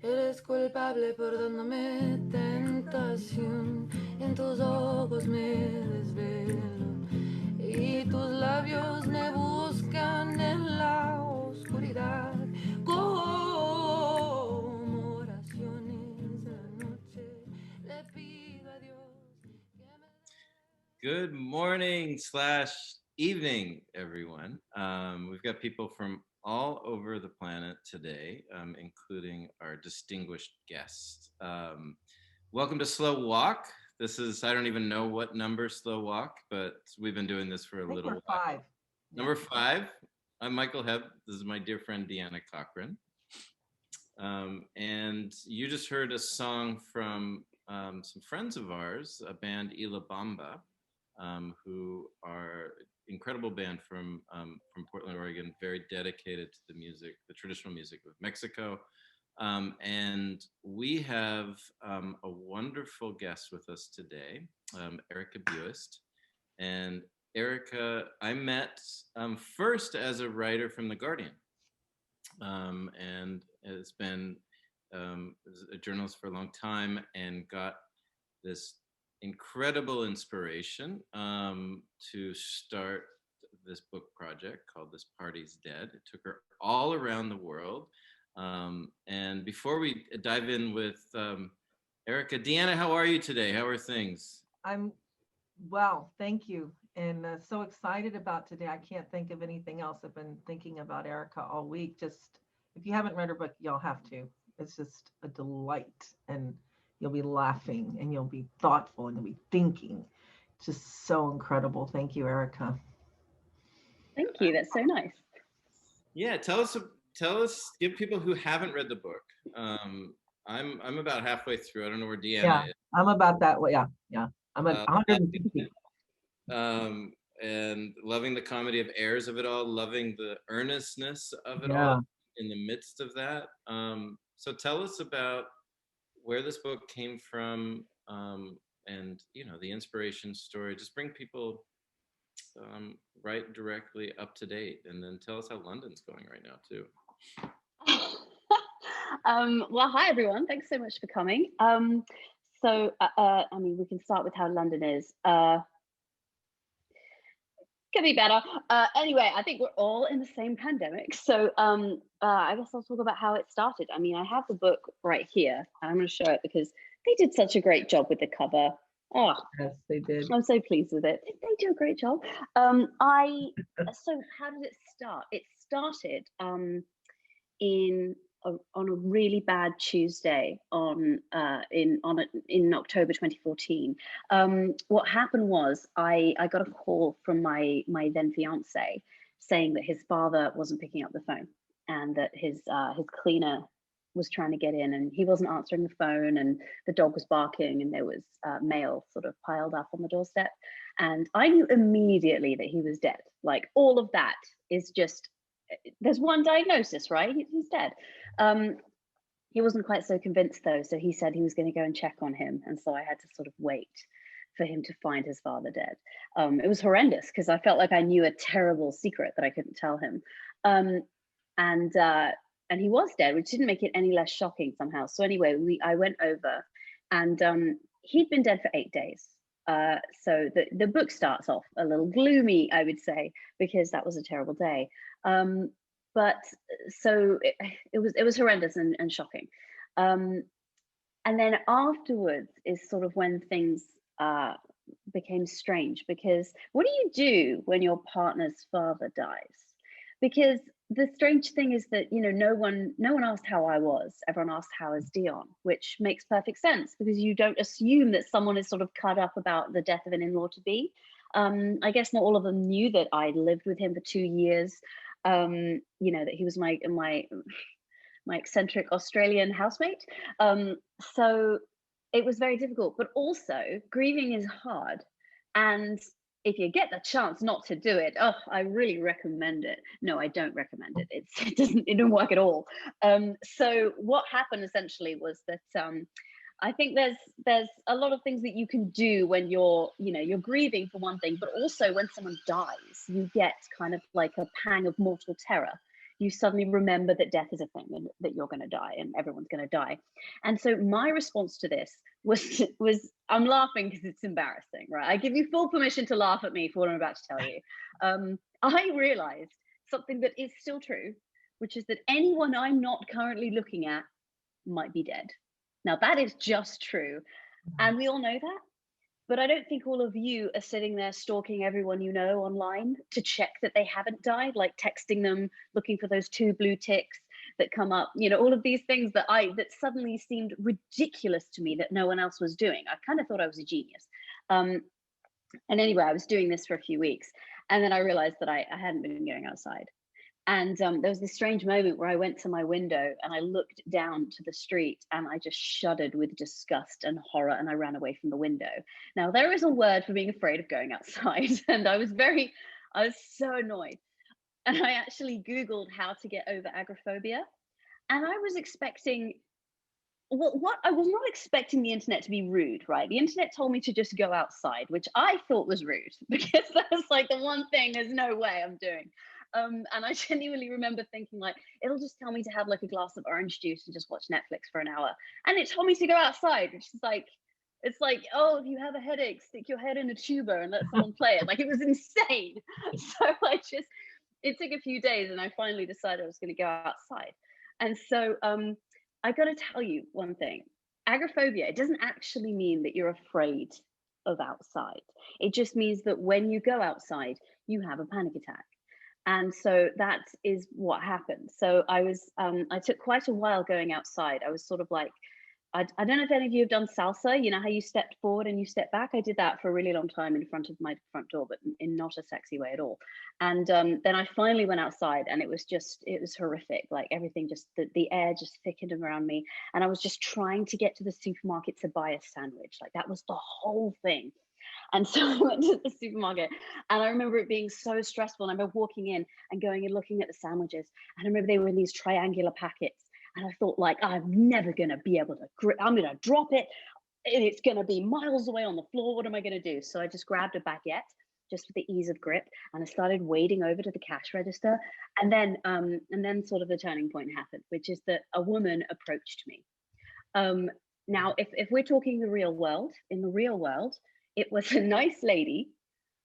Eres culpable por dándome tentación, y en tus ojos me desvelo, y tus labios me buscan en la oscuridad, como oraciones de la noche, le pido a Dios que me... Good morning / evening, everyone. We've got people from all over the planet today, including our distinguished guest. Welcome to Slow Walk. This is, I don't even know what number Slow Walk, but we've been doing this for a little while. 5. Number 5. I'm Michael Hebb. This is my dear friend, Deanna Cochran. And you just heard a song from some friends of ours, a band Ila Bamba, who are incredible band from Portland, Oregon, very dedicated to the music, the traditional music of Mexico. And we have a wonderful guest with us today, Erica Buist. And Erica, I met first as a writer from The Guardian, and has been a journalist for a long time, and got this incredible inspiration to start this book project called This Party's Dead. It took her all around the world. And before we dive in with Erica, Deanna, how are you today? How are things? I'm well, thank you. And so excited about today. I can't think of anything else. I've been thinking about Erica all week. Just, if you haven't read her book, y'all have to. It's just a delight. And you'll be laughing, and you'll be thoughtful, and you'll be thinking. Just so incredible. Thank you, Erica. Thank you. That's so nice. Yeah, tell us, give people who haven't read the book. I'm about halfway through. I don't know where Deanna is. I'm about that way. Yeah. I'm at 150. And loving the comedy of airs of it all, loving the earnestness of it all in the midst of that. So tell us about where this book came from, and the inspiration story. Just bring people right directly up to date, and then tell us how London's going right now too. Well, hi everyone. Thanks so much for coming. So we can start with how London is. Could be better. Anyway, I think we're all in the same pandemic. So I guess I'll talk about how it started. I mean, I have the book right here, and I'm going to show it because they did such a great job with the cover. Oh, yes, they did. I'm so pleased with it. They do a great job. So how did it start? It started on a really bad Tuesday in October 2014. What happened was I got a call from my then fiance saying that his father wasn't picking up the phone, and that his cleaner was trying to get in, and he wasn't answering the phone, and the dog was barking, and there was mail sort of piled up on the doorstep. And I knew immediately that he was dead. Like, all of that is just, there's one diagnosis, right? He's dead. He wasn't quite so convinced though, so he said he was going to go and check on him, and so I had to sort of wait for him to find his father dead. It was horrendous because I felt like I knew a terrible secret that I couldn't tell him. And he was dead, which didn't make it any less shocking somehow. So anyway, I went over, and he'd been dead for 8 days. So the book starts off a little gloomy, I would say, because that was a terrible day. But so it was horrendous and shocking. And then afterwards is sort of when things became strange, because what do you do when your partner's father dies? Because the strange thing is that, no one asked how I was. Everyone asked, how is Dion? Which makes perfect sense, because you don't assume that someone is sort of cut up about the death of an in-law to be. I guess not all of them knew that I lived with him for 2 years. That he was my eccentric Australian housemate. So it was very difficult, but also grieving is hard. And if you get the chance not to do it, I really recommend it. No, I don't recommend it. It doesn't work at all. So what happened essentially was that I think there's a lot of things that you can do when you're, you know, you're grieving for one thing, but also when someone dies, you get kind of like a pang of mortal terror. You suddenly remember that death is a thing and that you're going to die and everyone's going to die. And so my response to this was I'm laughing because it's embarrassing, right? I give you full permission to laugh at me for what I'm about to tell you. I realized something that is still true, which is that anyone I'm not currently looking at might be dead. Now that is just true. And we all know that. But I don't think all of you are sitting there stalking everyone you know online to check that they haven't died, like texting them, looking for those 2 blue ticks that come up, you know, all of these things that suddenly seemed ridiculous to me that no one else was doing. I kind of thought I was a genius. And anyway, I was doing this for a few weeks, and then I realized that I hadn't been going outside. And there was this strange moment where I went to my window and I looked down to the street and I just shuddered with disgust and horror, and I ran away from the window. Now, there is a word for being afraid of going outside, and I was so annoyed. And I actually Googled how to get over agoraphobia. And I was expecting, what I was not expecting the internet to be rude, right? The internet told me to just go outside, which I thought was rude because that's like the one thing there's no way I'm doing. And I genuinely remember thinking, like, it'll just tell me to have like a glass of orange juice and just watch Netflix for an hour. And it told me to go outside, which is like, it's like, oh, if you have a headache, stick your head in a tuba and let someone play it. Like, it was insane. So it took a few days and I finally decided I was going to go outside. And so I got to tell you one thing. Agoraphobia, it doesn't actually mean that you're afraid of outside. It just means that when you go outside, you have a panic attack. And so that is what happened. So I took quite a while going outside. I was sort of like, I don't know if any of you have done salsa, you know, how you stepped forward and you step back. I did that for a really long time in front of my front door, but in not a sexy way at all. And then I finally went outside and it was horrific. Like everything, just the air just thickened around me. And I was just trying to get to the supermarket to buy a sandwich. Like that was the whole thing. And so I went to the supermarket and I remember it being so stressful. And I remember walking in and going and looking at the sandwiches. And I remember they were in these triangular packets. And I thought, like, I'm never going to be able to I'm going to drop it. And it's going to be miles away on the floor. What am I going to do? So I just grabbed a baguette just for the ease of grip. And I started wading over to the cash register. And then sort of the turning point happened, which is that a woman approached me. Now, if we're talking in the real world, it was a nice lady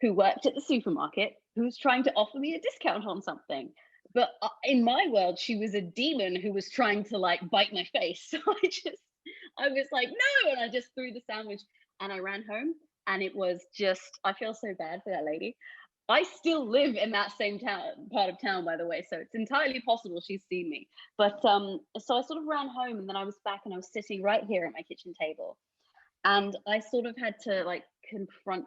who worked at the supermarket who was trying to offer me a discount on something. But in my world, she was a demon who was trying to like bite my face. So I was like, no, and I just threw the sandwich and I ran home. And it was just, I feel so bad for that lady. I still live in that same part of town, by the way. So it's entirely possible she's seen me. But so I sort of ran home and then I was back and I was sitting right here at my kitchen table. And I sort of had to like confront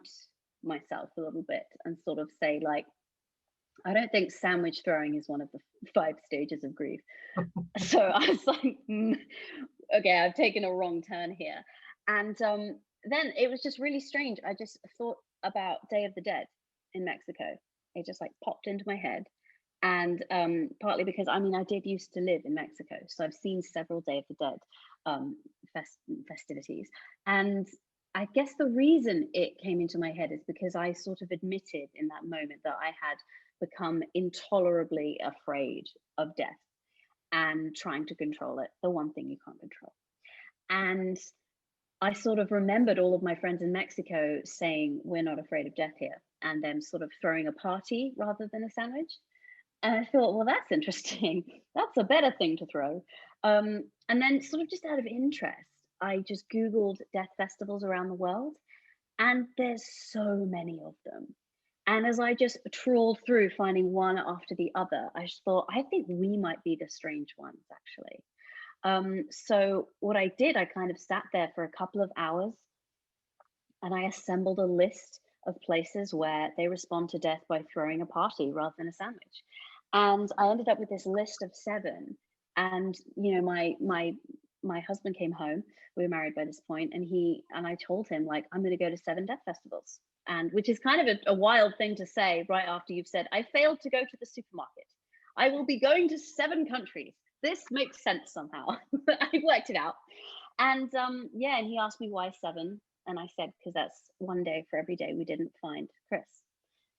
myself a little bit and sort of say, like, I don't think sandwich throwing is one of the 5 stages of grief. So I was like, okay, I've taken a wrong turn here. And then it was just really strange. I just thought about Day of the Dead in Mexico. It just like popped into my head. And partly because, I mean, I did used to live in Mexico. So I've seen several Day of the Dead festivities. And I guess the reason it came into my head is because I sort of admitted in that moment that I had become intolerably afraid of death and trying to control it, the one thing you can't control. And I sort of remembered all of my friends in Mexico saying, we're not afraid of death here, and them sort of throwing a party rather than a sandwich. And I thought, well, that's interesting. That's a better thing to throw. And then sort of just out of interest, I just Googled death festivals around the world, and there's so many of them. And as I just trawled through finding one after the other, I just thought, I think we might be the strange ones, actually. So what I did, I kind of sat there for a couple of hours and I assembled a list of places where they respond to death by throwing a party rather than a sandwich. And I ended up with this list of 7. And, you know, my husband came home. We were married by this point, and I told him, like, I'm going to go to 7 death festivals. And which is kind of a wild thing to say right after you've said, I failed to go to the supermarket. I will be going to 7 countries. This makes sense somehow. I worked it out. And yeah, and he asked me why 7, and I said because that's one day for every day we didn't find Chris.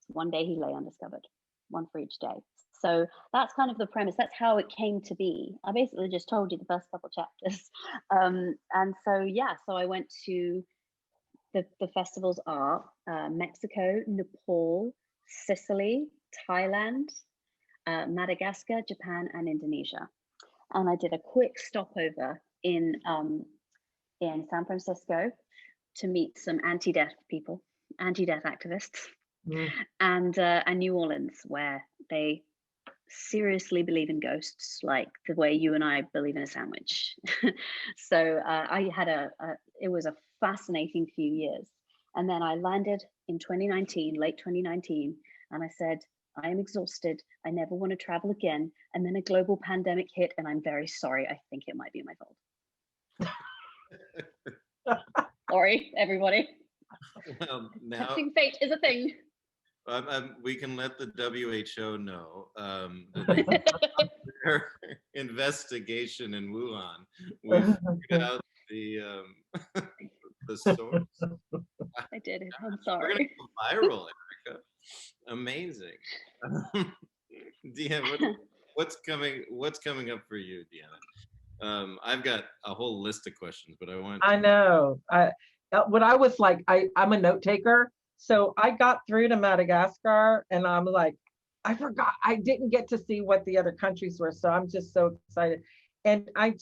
One day he lay undiscovered, one for each day. So that's kind of the premise. That's how it came to be. I basically just told you the first couple chapters. And so, yeah, so I went to the festivals are Mexico, Nepal, Sicily, Thailand, Madagascar, Japan, and Indonesia. And I did a quick stopover in San Francisco to meet some anti-death people, anti-death activists, and New Orleans, where they seriously believe in ghosts, like the way you and I believe in a sandwich. So I had it was a fascinating few years. And then I landed in 2019, late 2019, and I said, I am exhausted. I never want to travel again. And then a global pandemic hit, and I'm very sorry. I think it might be my fault. Sorry, everybody. Well, now Testing fate is a thing. we can let the WHO know that their investigation in Wuhan, we figured out the source. I did it. I'm We're gonna sorry. go viral, Erica. Amazing. Deanna, what's coming up for you, Deanna? I've got a whole list of questions, but I know. What I was like, I'm a note taker. So I got through to Madagascar and I'm like, I forgot, I didn't get to see what the other countries were. So I'm just so excited. And I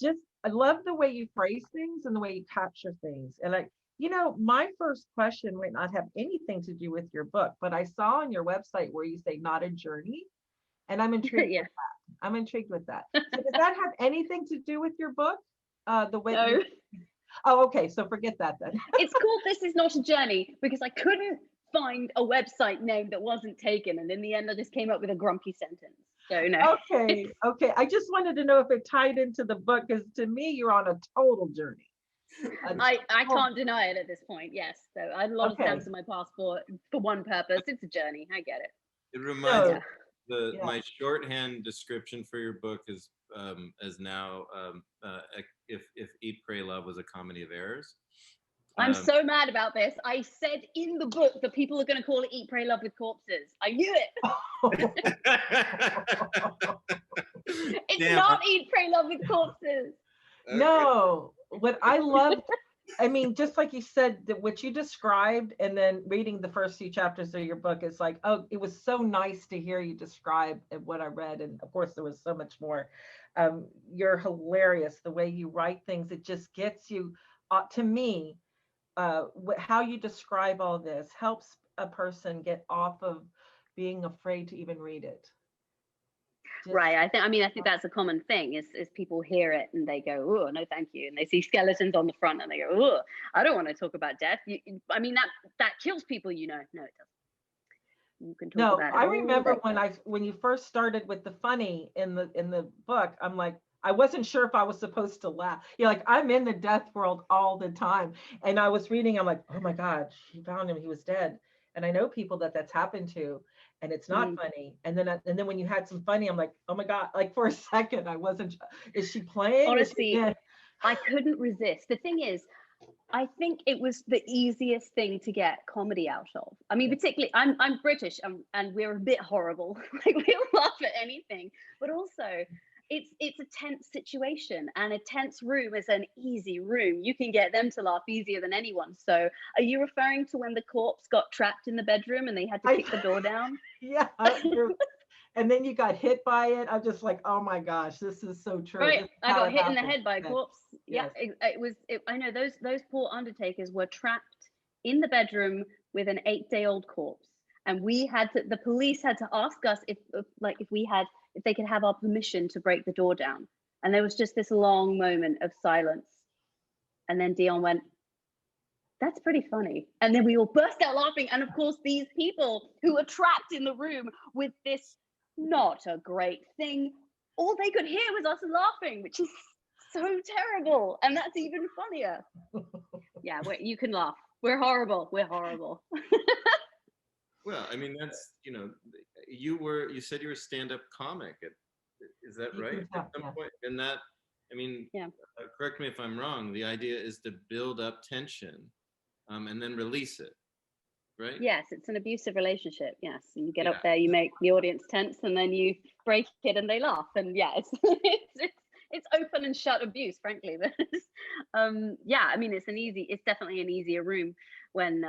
love the way you phrase things and the way you capture things. And my first question might not have anything to do with your book, but I saw on your website where you say not a journey. And I'm intrigued with that. I'm intrigued with that. So does that have anything to do with your book? The way No. Oh, okay. So forget that then. It's called This Is Not a Journey because I couldn't find a website name that wasn't taken. And in the end, I just came up with a grumpy sentence. So no. Okay. I just wanted to know if it tied into the book because to me, you're on a total journey. I can't deny it at this point. Yes. So I had a lot of stamps on my passport for one purpose. It's a journey. I get it. It reminds me my shorthand description for your book is now if Eat, Pray, Love was a comedy of errors. I'm so mad about this. I said in the book that people are going to call it Eat, Pray, Love with Corpses. I knew it. It's not Eat, Pray, Love with Corpses. No, what I loved, I mean, just like you said, that what you described and then reading the first few chapters of your book, it's like, oh, it was so nice to hear you describe what I read. And of course, there was so much more. You're hilarious. The way you write things, it just gets you, to me, how you describe all this helps a person get off of being afraid to even read it. Right. I think that's a common thing is people hear it and they go, oh, no, thank you. And they see skeletons on the front and they go, oh, I don't want to talk about death. That kills people, No, it doesn't. You can talk about it. I remember when you first started with the funny in the book, I'm like, I wasn't sure if I was supposed to laugh. I'm in the death world all the time. And I was reading, I'm like, oh my God, she found him, he was dead. And I know people that's happened to, and it's not funny. And then when you had some funny, I'm like, oh my God, for a second, I wasn't, is she playing? Honestly, I couldn't resist. The thing is, I think it was the easiest thing to get comedy out of. I mean, particularly, I'm British and we're a bit horrible. We'll laugh at anything, but also it's a tense situation, and a tense room is an easy room. You can get them to laugh easier than anyone. So are you referring to when the corpse got trapped in the bedroom and they had to kick the door down? Yeah. And then you got hit by it. I'm just like, oh my gosh, this is so true. Right, I got hit in the head by a corpse. Yes. Yeah, I know those poor undertakers were trapped in the bedroom with an 8-day-old corpse, and the police had to ask us if they could have our permission to break the door down, and there was just this long moment of silence, and then Dion went, "That's pretty funny," and then we all burst out laughing, and of course these people who were trapped in the room with this not a great thing, all they could hear was us laughing, which is so terrible, and that's even funnier. Yeah, you can laugh. We're horrible. Well, I mean, that's you said you were a stand-up comic. Is that right? At some point, and I mean, Yeah. correct me if I'm wrong. The idea is to build up tension, and then release it, right? Yes, it's an abusive relationship. Yes, you get Yeah. up there, you make the audience tense, and then you break it, and they laugh. And yeah, it's it's open and shut abuse, frankly. But yeah, I mean, it's definitely an easier room when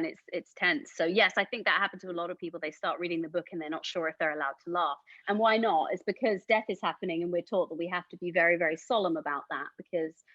it's tense. So yes, I think that happened to a lot of people. They start reading the book and they're not sure if they're allowed to laugh. And why not? It's because death is happening, and we're taught that we have to be very, very solemn about that, because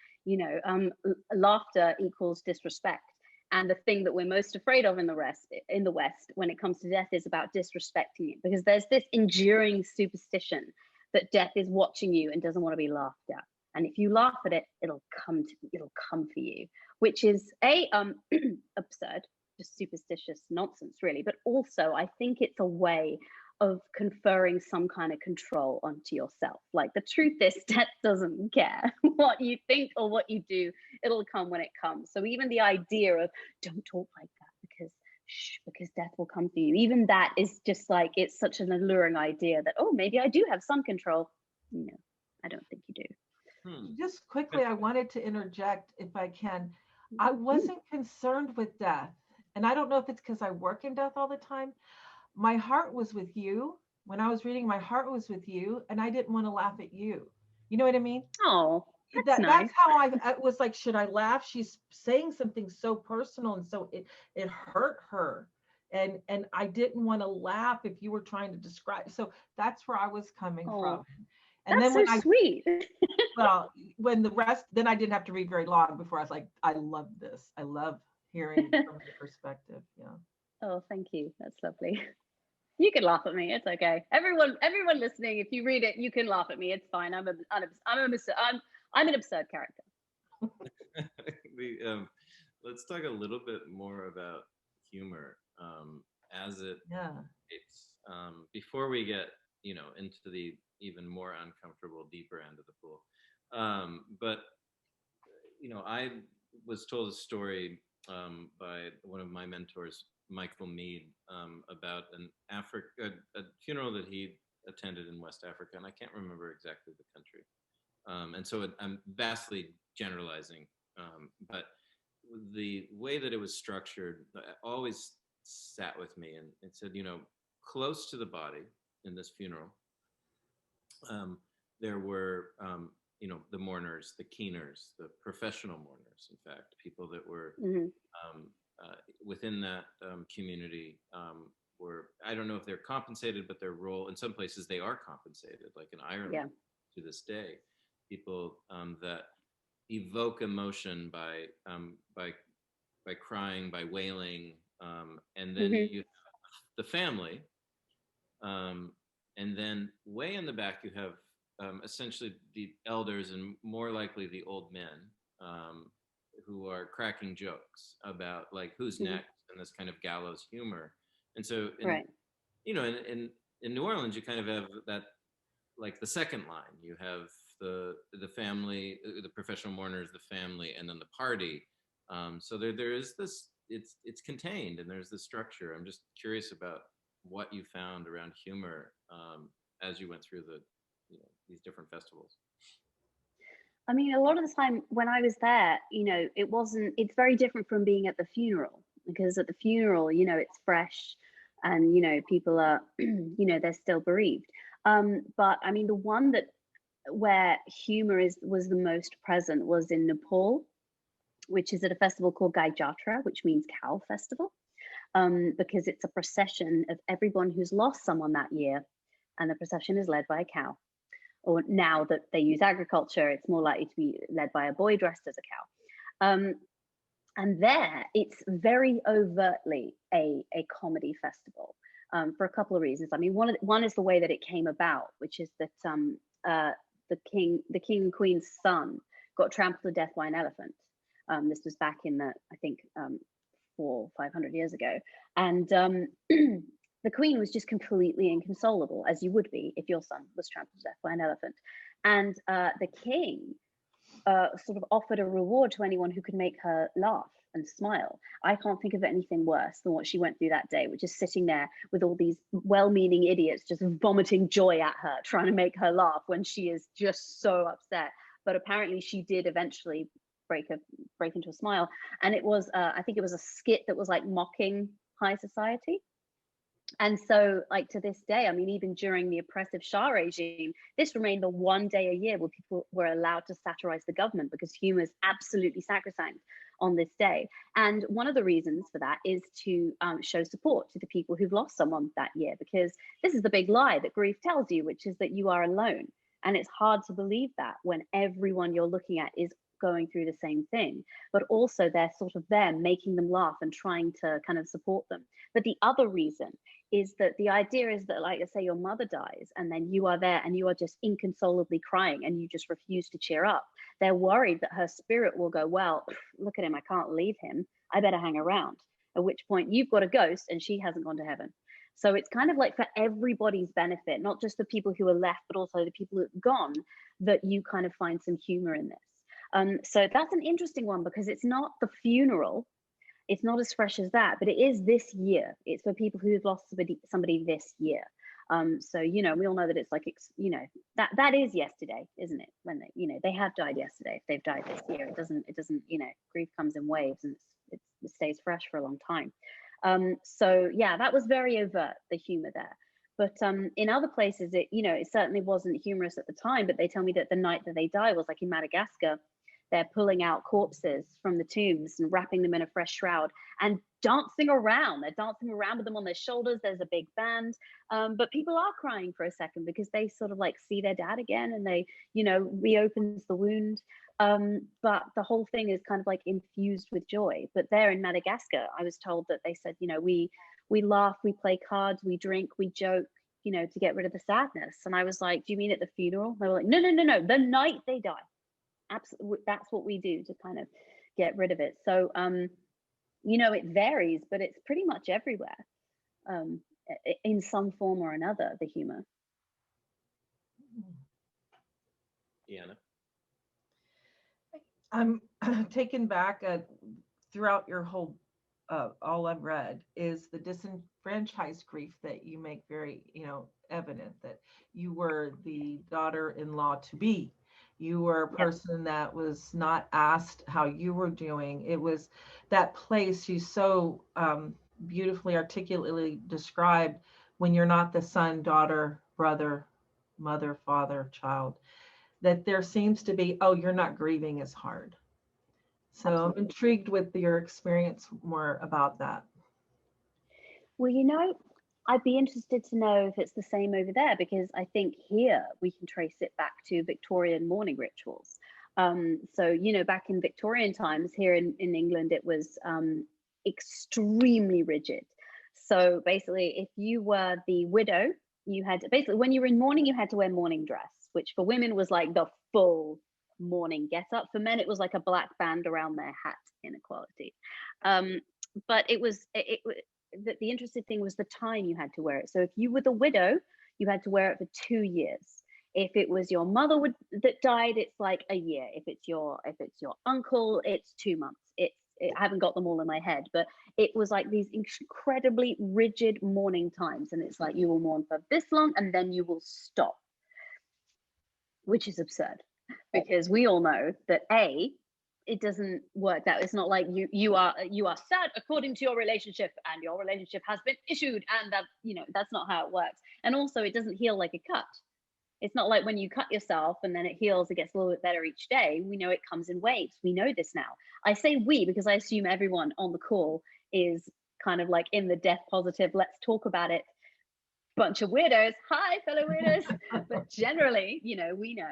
laughter equals disrespect. And the thing that we're most afraid of in the West, when it comes to death, is about disrespecting it, because there's this enduring superstition that death is watching you and doesn't want to be laughed at. And if you laugh at it, it'll come for you, which is absurd, just superstitious nonsense, really. But also, I think it's a way of conferring some kind of control onto yourself. Like, the truth is, death doesn't care what you think or what you do. It'll come when it comes. So even the idea of don't talk like that because death will come for you, even that is just like, it's such an alluring idea that, oh, maybe I do have some control. No, I don't think you do. Just quickly, I wanted to interject, if I can. I wasn't concerned with death. And I don't know if it's because I work in death all the time. My heart was with you. When I was reading, my heart was with you, and I didn't want to laugh at you. You know what I mean? Oh, that's nice. That's how I was like, should I laugh? She's saying something so personal, and so it hurt her. And I didn't want to laugh if you were trying to describe. So that's where I was coming from. And that's then so sweet. Well, when the rest, then I didn't have to read very long before I was like, I love this. I love hearing from your perspective. Yeah. Oh, thank you. That's lovely. You can laugh at me. It's okay. Everyone listening, if you read it, you can laugh at me. It's fine. I'm an absurd character. Let's talk a little bit more about humor, as it's before we get into the even more uncomfortable, deeper end of the pool. But I was told a story by one of my mentors, Michael Mead, about a funeral that he attended in West Africa, and I can't remember exactly the country. And so I'm vastly generalizing, but the way that it was structured always sat with me, and it said, close to the body in this funeral, there were, the mourners, the keeners, the professional mourners, in fact, people that were within that community were, I don't know if they're compensated, but their role, in some places they are compensated, like in Ireland to this day, people that evoke emotion by crying, by wailing, and then you have the family, and then way in the back you have essentially the elders, and more likely the old men, who are cracking jokes about like who's next, and this kind of gallows humor. And so in New Orleans, you kind of have that, like the second line, you have the family, the professional mourners, the family, and then the party. So there is this, it's contained, and there's this structure. I'm just curious about what you found around humor as you went through these different festivals. I mean, a lot of the time when I was there, it's very different from being at the funeral, because at the funeral, it's fresh, and, people are, they're still bereaved. But I mean, the one where humor was the most present was in Nepal, which is at a festival called Gai Jatra, which means cow festival, because it's a procession of everyone who's lost someone that year, and the procession is led by a cow. Or now that they use agriculture, it's more likely to be led by a boy dressed as a cow. And there, it's very overtly a comedy festival, for a couple of reasons. I mean, one is the way that it came about, which is that the king and queen's son got trampled to death by an elephant. This was back in I think 400 or 500 years ago, and the queen was just completely inconsolable, as you would be if your son was trampled to death by an elephant. And the king sort of offered a reward to anyone who could make her laugh and smile. I can't think of anything worse than what she went through that day, which is sitting there with all these well-meaning idiots just vomiting joy at her, trying to make her laugh when she is just so upset. but apparently she did eventually break into a smile. And it was, I think it was a skit that was like mocking high society. And so, like, to this day, I mean, even during the oppressive Shah regime, this remained the one day a year where people were allowed to satirize the government, because humor is absolutely sacrosanct on this day. And one of the reasons for that is to show support to the people who've lost someone that year, because this is the big lie that grief tells you, which is that you are alone. And it's hard to believe that when everyone you're looking at is going through the same thing, but also they're sort of there making them laugh and trying to kind of support them. But the other reason is that the idea is that, like, let's say your mother dies and then you are there and you are just inconsolably crying and you just refuse to cheer up. They're worried that her spirit will go, well, look at him, I can't leave him, I better hang around. At which point you've got a ghost and she hasn't gone to heaven. So it's kind of like for everybody's benefit, not just the people who are left, but also the people who have gone, that you kind of find some humor in this. So that's an interesting one, because it's not the funeral, it's not as fresh as that, but it is this year. It's for people who've lost somebody this year. So, you know, we all know that it's like, you know, that is yesterday, isn't it? When they, you know, they have died yesterday. If they've died this year, it doesn't, you know, grief comes in waves, and it stays fresh for a long time. So yeah, that was very overt, the humor there. But in other places, it, you know, it certainly wasn't humorous at the time, but they tell me that the night that they die was like in Madagascar. They're pulling out corpses from the tombs and wrapping them in a fresh shroud and dancing around. They're dancing around with them on their shoulders. There's a big band. But people are crying for a second, because they sort of like see their dad again, and they, you know, reopens the wound. But the whole thing is kind of like infused with joy. But there in Madagascar, I was told that they said, you know, we laugh, we play cards, we drink, we joke, you know, to get rid of the sadness. And I was like, do you mean at the funeral? They were like, no, the night they die. Absolutely, that's what we do to kind of get rid of it. So you know, it varies, but it's pretty much everywhere, in some form or another, the humor. Deanna? I'm taken back throughout your whole, all I've read is the disenfranchised grief that you make very, you know, evident, that you were the daughter-in-law to be. You were a person that was not asked how you were doing. It was that place you so beautifully, articulately described, when you're not the son, daughter, brother, mother, father, child, that there seems to be, oh, you're not grieving as hard. So Absolutely. I'm intrigued with your experience more about that. Well, you know, I'd be interested to know if it's the same over there, because I think here we can trace it back to Victorian mourning rituals. So, you know, back in Victorian times here in England, it was extremely rigid. So basically, if you were the widow, you had to, basically, when you were in mourning, you had to wear mourning dress, which for women was like the full mourning get up. For men, it was like a black band around their hat inequality. But it was, the interesting thing was the time you had to wear it. So if you were the widow, you had to wear it for 2 years. If it was your mother that died, it's like a year. If it's your uncle, it's 2 months. I haven't got them all in my head, but it was like these incredibly rigid mourning times. And it's like, you will mourn for this long and then you will stop, which is absurd, because we all know that it doesn't work that. It's not like you are sad according to your relationship, and your relationship has been issued, and that, you know, that's not how it works. And also, it doesn't heal like a cut. It's not like when you cut yourself and then it heals, it gets a little bit better each day. We know it comes in waves. We know this now. I say we because I assume everyone on the call is kind of like in the death positive, let's talk about it bunch of weirdos. Hi, fellow weirdos. But generally, you know, we know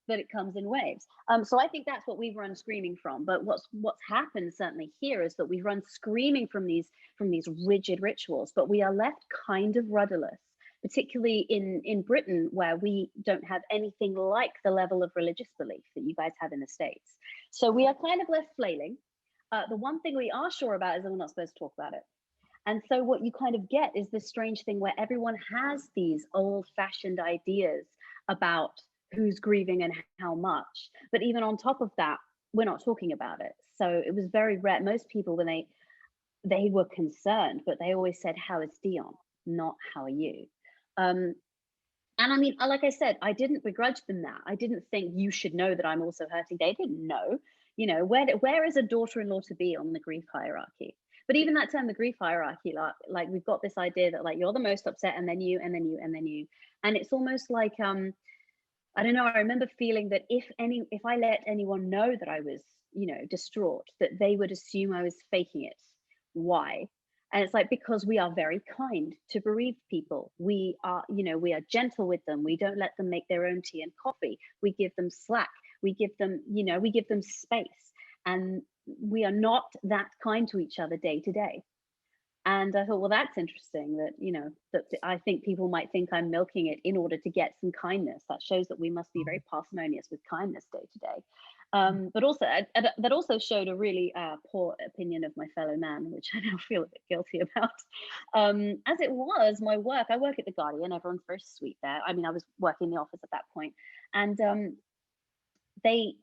that it comes in waves. So I think that's what we've run screaming from. But what's happened certainly here is that we've run screaming from these rigid rituals, but we are left kind of rudderless, particularly in Britain, where we don't have anything like the level of religious belief that you guys have in the States. So we are kind of left flailing. The one thing we are sure about is that we're not supposed to talk about it. And so what you kind of get is this strange thing where everyone has these old-fashioned ideas about who's grieving and how much. But even on top of that, we're not talking about it. So it was very rare. Most people, when they were concerned, but they always said, how is Dion? Not how are you? And I mean, like I said, I didn't begrudge them that. I didn't think you should know that I'm also hurting. They didn't know. You know, where is a daughter-in-law to be on the grief hierarchy? But even that term, the grief hierarchy, like we've got this idea that like you're the most upset, and then you, and then you, and then you. And it's almost like I don't know, I remember feeling that if I let anyone know that I was, you know, distraught, that they would assume I was faking it. Why? And it's like, because we are very kind to bereaved people. We are, you know, we are gentle with them. We don't let them make their own tea and coffee. We give them slack. We give them, you know, we give them space. And we are not that kind to each other day to day. And I thought, well, that's interesting that, you know, that I think people might think I'm milking it in order to get some kindness. That shows that we must be very parsimonious with kindness day to day. But also, that also showed a really poor opinion of my fellow man, which I now feel a bit guilty about. As it was, my work, I work at The Guardian. Everyone's very sweet there. I mean, I was working in the office at that point. And they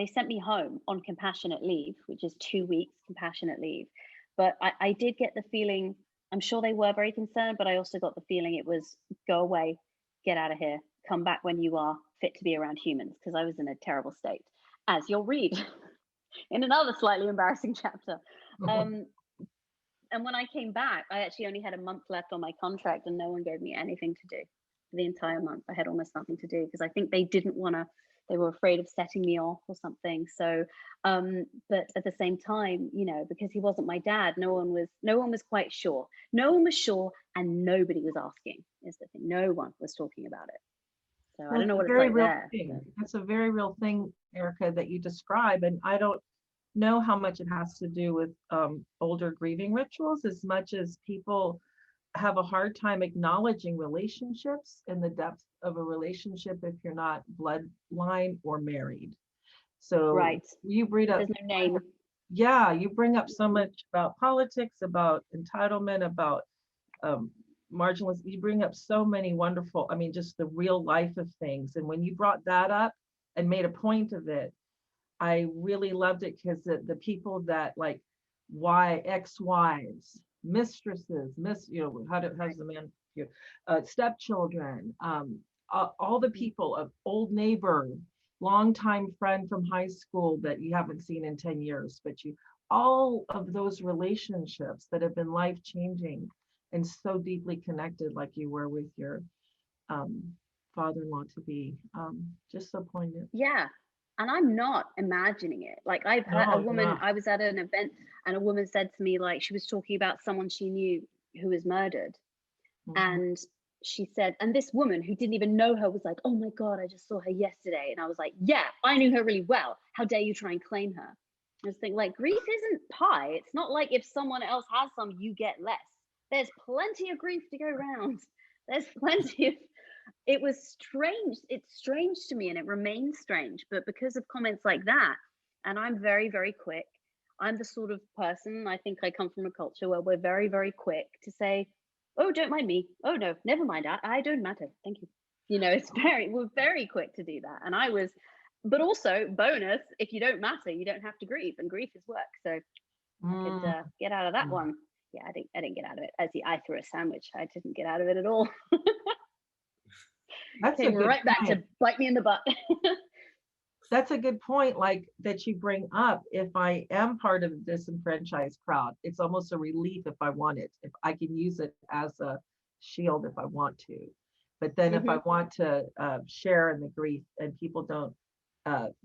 sent me home on compassionate leave, which is 2 weeks compassionate leave. But I did get the feeling, I'm sure they were very concerned, but I also got the feeling it was go away, get out of here, come back when you are fit to be around humans, because I was in a terrible state, as you'll read in another slightly embarrassing chapter. And when I came back, I actually only had a month left on my contract, and no one gave me anything to do for the entire month. I had almost nothing to do because I think they didn't want to, they were afraid of setting me off or something. So, but at the same time, you know, because he wasn't my dad, no one was quite sure. No one was sure, and nobody was asking, is the thing. No one was talking about it. So well, I don't know what it's like there. That's a very real thing, Erica, that you describe. And I don't know how much it has to do with older grieving rituals as much as people have a hard time acknowledging relationships and the depth of a relationship if you're not bloodline or married. So right. You bring up, there's no name. Yeah, you bring up so much about politics, about entitlement, about marginalized. You bring up so many wonderful, I mean, just the real life of things. And when you brought that up and made a point of it, I really loved it because the people that like ex-wives, mistresses, how's the man, stepchildren, all the people of old neighbor, longtime friend from high school that you haven't seen in 10 years, but all of those relationships that have been life-changing and so deeply connected, like you were with your father-in-law to be, just so poignant. Yeah. And I'm not imagining it. Like I've heard a woman, I was at an event and a woman said to me, like she was talking about someone she knew who was murdered. And she said, and this woman who didn't even know her was like, oh my God, I just saw her yesterday. And I was like, yeah, I knew her really well. How dare you try and claim her? I was thinking like, grief isn't pie. It's not like if someone else has some, you get less. There's plenty of grief to go around. There's plenty of, it was strange. It's strange to me and it remains strange, but because of comments like that, and I'm very, very quick. I'm the sort of person, I think I come from a culture where we're very, very quick to say, oh, don't mind me. Oh no, never mind. I don't matter. Thank you. You know, we're very quick to do that. And I was, but also bonus, if you don't matter, you don't have to grieve, and grief is work. So I could get out of that one. Yeah, I didn't get out of it. I threw a sandwich. I didn't get out of it at all. That's came right back to bite me in the butt. That's a good point, like that you bring up. If I am part of the disenfranchised crowd, it's almost a relief if I want it, if I can use it as a shield if I want to. But then if I want to share in the grief and people don't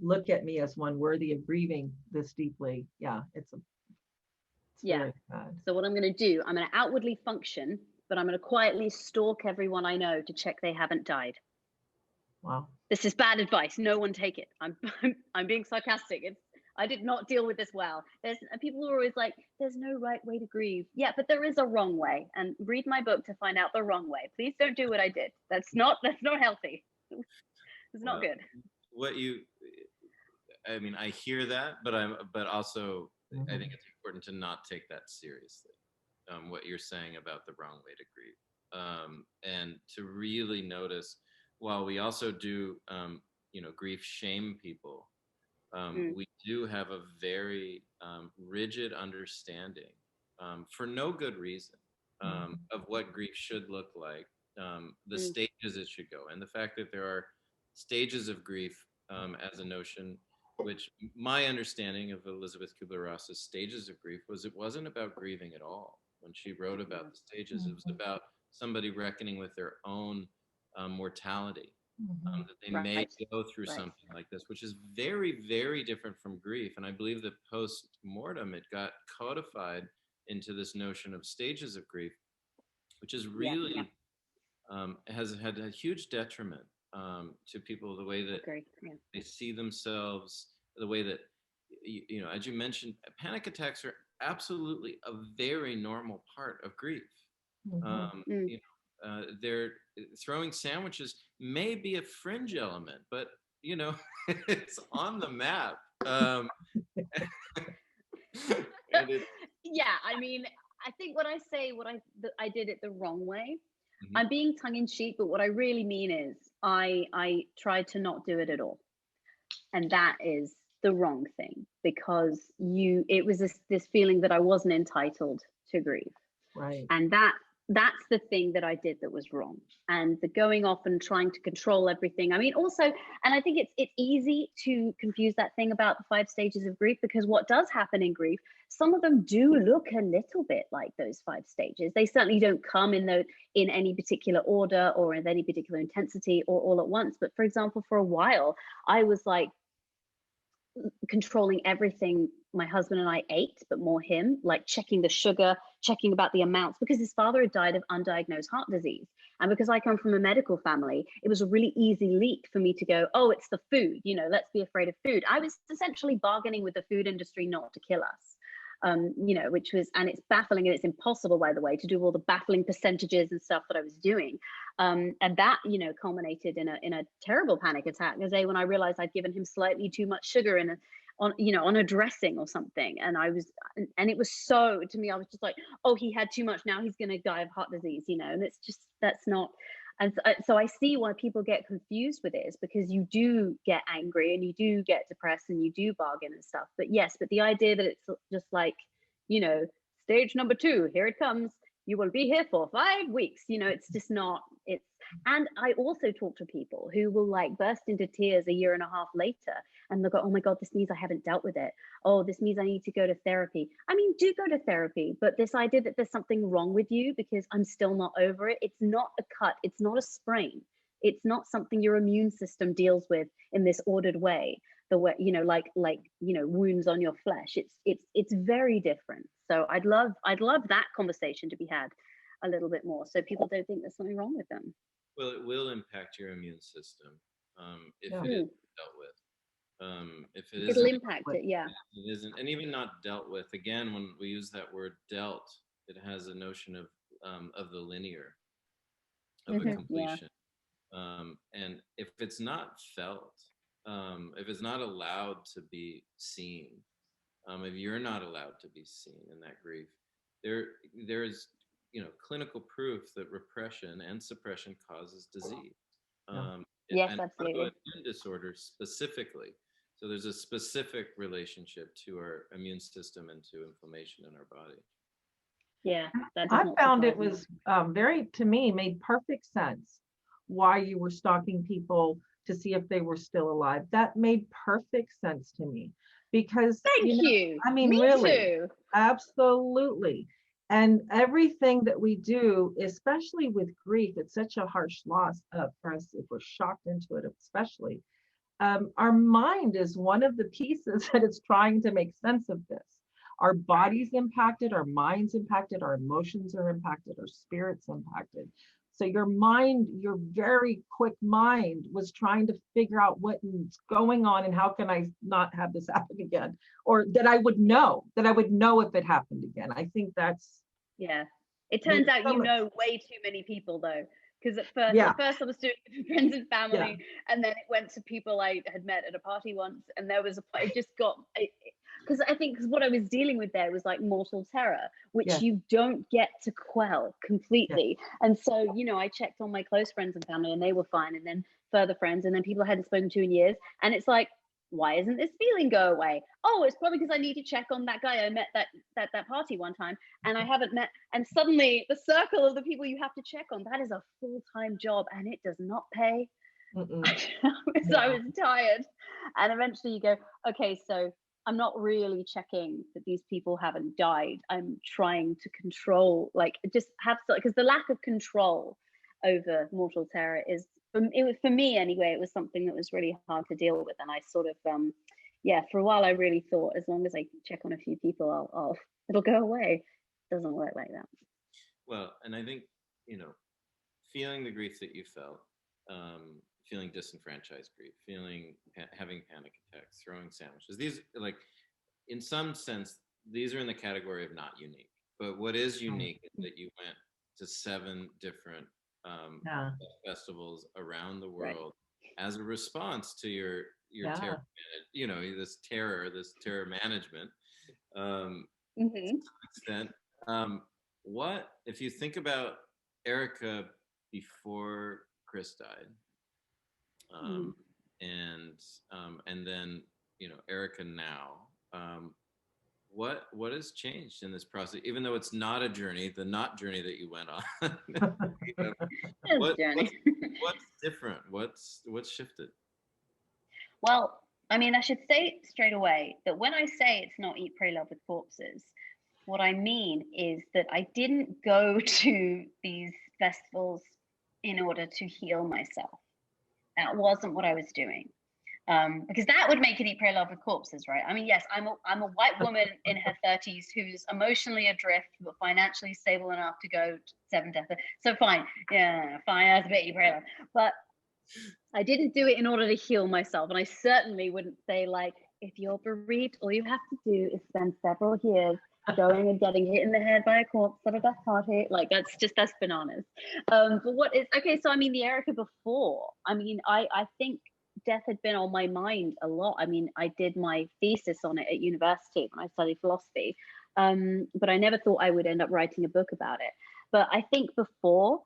look at me as one worthy of grieving this deeply, it's very bad. So what I'm going to do, I'm going to outwardly function, but I'm going to quietly stalk everyone I know to check they haven't died. Wow. This is bad advice. No one take it. I'm being sarcastic. I did not deal with this well. People are always like, there's no right way to grieve. Yeah, but there is a wrong way. And read my book to find out the wrong way. Please don't do what I did. That's not healthy. It's not good. I hear that, but also I think it's important to not take that seriously. What you're saying about the wrong way to grieve, and to really notice. While we also do, grief shame people, we do have a very rigid understanding, for no good reason, of what grief should look like the stages it should go, and the fact that there are stages of grief as a notion, which my understanding of Elizabeth Kubler-Ross's stages of grief was it wasn't about grieving at all. When she wrote about the stages, it was about somebody reckoning with their own mortality, that they may go through something like this, which is very, very different from grief. And I believe that post-mortem, it got codified into this notion of stages of grief, which is really has had a huge detriment to people, the way that they see themselves, the way that, you know, as you mentioned, panic attacks are absolutely a very normal part of grief. You know, they're throwing sandwiches may be a fringe element, but you know, it's on the map. And Yeah, I mean, I think when I say I did it the wrong way, I'm being tongue in cheek, but what I really mean is I tried to not do it at all, and that is the wrong thing, because it was this feeling that I wasn't entitled to grieve, right? And that's the thing that I did that was wrong. And the going off and trying to control everything. I mean, also, and I think it's easy to confuse that thing about the 5 stages of grief, because what does happen in grief, some of them do look a little bit like those 5 stages. They certainly don't come in any particular order or in any particular intensity or all at once. But for example, for a while, I was like controlling everything my husband and I ate, but more him, like checking the sugar, checking about the amounts, because his father had died of undiagnosed heart disease. And because I come from a medical family, it was a really easy leap for me to go, oh, it's the food, you know, let's be afraid of food. I was essentially bargaining with the food industry not to kill us. You know, which was, and it's baffling, and it's impossible, by the way, to do all the baffling percentages and stuff that I was doing. And that, you know, culminated in a terrible panic attack the day when I realized I'd given him slightly too much sugar on a dressing or something. And it was so, to me, I was just like, oh, he had too much, now he's going to die of heart disease, you know, and it's just, that's not. And so I see why people get confused with it, is because you do get angry and you do get depressed and you do bargain and stuff. But yes, but the idea that it's just like, you know, stage number 2, here it comes, you will be here for 5 weeks, you know, it's just not, it's. And I also talk to people who will like burst into tears a year and a half later, and they'll go, oh my God, this means I haven't dealt with it. Oh, this means I need to go to therapy. I mean, do go to therapy, but this idea that there's something wrong with you because I'm still not over it, it's not a cut, it's not a sprain. It's not something your immune system deals with in this ordered way, the way, you know, like, you know, wounds on your flesh. It's very different. So I'd love that conversation to be had a little bit more, so people don't think there's something wrong with them. Well, it will impact your immune system if it is dealt with. If it'll impact it, it isn't, and even not dealt with. Again, when we use that word "dealt," it has a notion of the linear, of a completion. And if it's not felt, if it's not allowed to be seen, if you're not allowed to be seen in that grief, there's, you know, clinical proof that repression and suppression causes disease. Yes, and absolutely. Autoimmune disorders specifically. So there's a specific relationship to our immune system and to inflammation in our body. Yeah, I found it was to me, made perfect sense why you were stalking people to see if they were still alive. That made perfect sense to me, because thank you. I mean, me really, too. Absolutely. And everything that we do, especially with grief, it's such a harsh loss for us if we're shocked into it, especially. Our mind is one of the pieces that is trying to make sense of this. Our body's impacted, our mind's impacted, our emotions are impacted, our spirit's impacted. So your mind, your very quick mind, was trying to figure out what's going on and how can I not have this happen again, or that I would know if it happened again. I think that's. Yeah. It turns out you know way too many people though, because at first I was doing it for friends and family, and then it went to people I had met at a party once, and there was it just got. Because I think what I was dealing with there was like mortal terror, which you don't get to quell completely. And so, you know, I checked on my close friends and family, and they were fine. And then further friends, and then people I hadn't spoken to in years. And it's like, why isn't this feeling go away? Oh, it's probably because I need to check on that guy I met that party one time, and I haven't met. And suddenly, the circle of the people you have to check on, that is a full-time job, and it does not pay. So I was tired, and eventually you go, okay, so I'm not really checking that these people haven't died. I'm trying to control, like, just have, because the lack of control over mortal terror is, for me anyway, it was something that was really hard to deal with. And I sort of, for a while I really thought, as long as I check on a few people, it'll go away. It doesn't work like that. Well, and I think, feeling the grief that you felt, feeling disenfranchised grief, having panic attacks, throwing sandwiches. These, like, in some sense, these are in the category of not unique. But what is unique is that you went to 7 different festivals around the world as a response to your terror, this terror management. To some extent, what if you think about Erica before Chris died? And then Erica now, what has changed in this process, even though it's not a journey, the not journey that you went on? What's different? What's shifted? Well, I mean, I should say straight away that when I say it's not Eat, Pray, Love with Corpses, what I mean is that I didn't go to these festivals in order to heal myself. That wasn't what I was doing, because that would make it Eat, Pray, Love with Corpses, right? I mean, yes, I'm a white woman in her 30s who's emotionally adrift but financially stable enough to go to 7 deaths. So fine, that's a bit Eat, Pray, Love. But I didn't do it in order to heal myself, and I certainly wouldn't say, like, if you're bereaved, all you have to do is spend several years going and getting hit in the head by a corpse at a death party. Like, that's bananas. But what is, okay, so I mean, the Erica before, I mean, I think death had been on my mind a lot. I mean, I did my thesis on it at university when I studied philosophy, but I never thought I would end up writing a book about it. But I think before,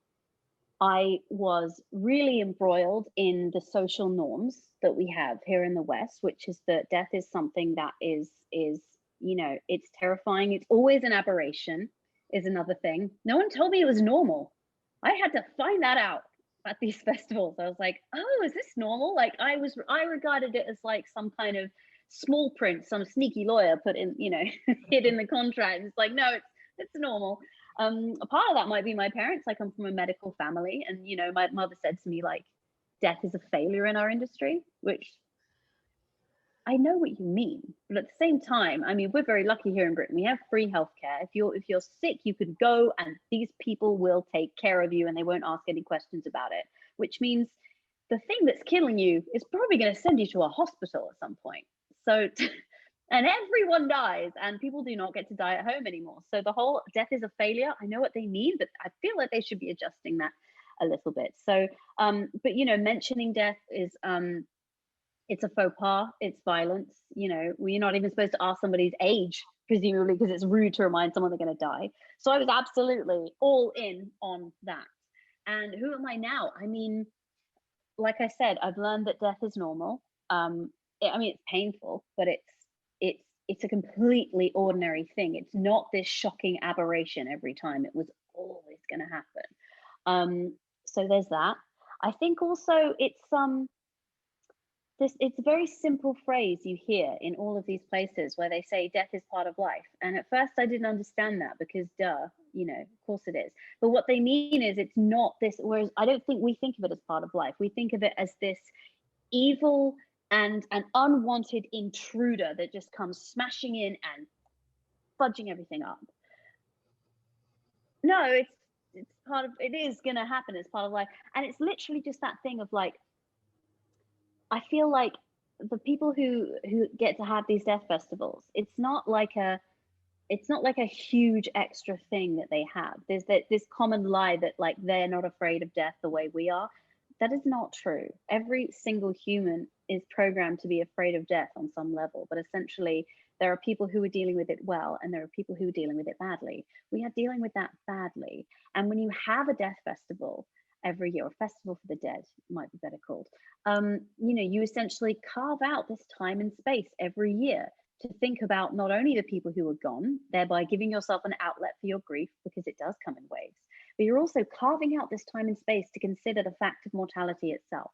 I was really embroiled in the social norms that we have here in the West, which is that death is something that is it's terrifying. It's always an aberration, is another thing. No one told me it was normal. I had to find that out at these festivals. I was like, oh, is this normal? Like, I regarded it as like some kind of small print, some sneaky lawyer put in, hid in the contract. It's like, no, it's normal. A part of that might be my parents. I come from a medical family, and my mother said to me, like, death is a failure in our industry, which I know what you mean, but at the same time, I mean, we're very lucky here in Britain. We have free healthcare. If you're sick, you can go, and these people will take care of you, and they won't ask any questions about it. Which means the thing that's killing you is probably going to send you to a hospital at some point. So, and everyone dies, and people do not get to die at home anymore. So the whole death is a failure, I know what they mean, but I feel like they should be adjusting that a little bit. So, but mentioning death is it's a faux pas, it's violence. You're not even supposed to ask somebody's age, presumably, because it's rude to remind someone they're going to die. So I was absolutely all in on that. And who am I now? I mean, like I said, I've learned that death is normal. It's painful, but it's a completely ordinary thing. It's not this shocking aberration every time. It was always going to happen. So there's that. I think also it's a very simple phrase you hear in all of these places where they say death is part of life. And at first I didn't understand that, because of course it is. But what they mean is it's not this, whereas I don't think we think of it as part of life. We think of it as this evil and an unwanted intruder that just comes smashing in and fudging everything up. No, it's part of, it is going to happen. It's part of life. And it's literally just that thing of like, I feel like the people who get to have these death festivals, it's not like a huge extra thing that they have. There's this common lie that like they're not afraid of death the way we are. That is not true. Every single human is programmed to be afraid of death on some level, but essentially there are people who are dealing with it well, and there are people who are dealing with it badly. We are dealing with that badly. And when you have a death festival, every year, or Festival for the Dead might be better called. You essentially carve out this time and space every year to think about not only the people who are gone, thereby giving yourself an outlet for your grief, because it does come in waves, but you're also carving out this time and space to consider the fact of mortality itself.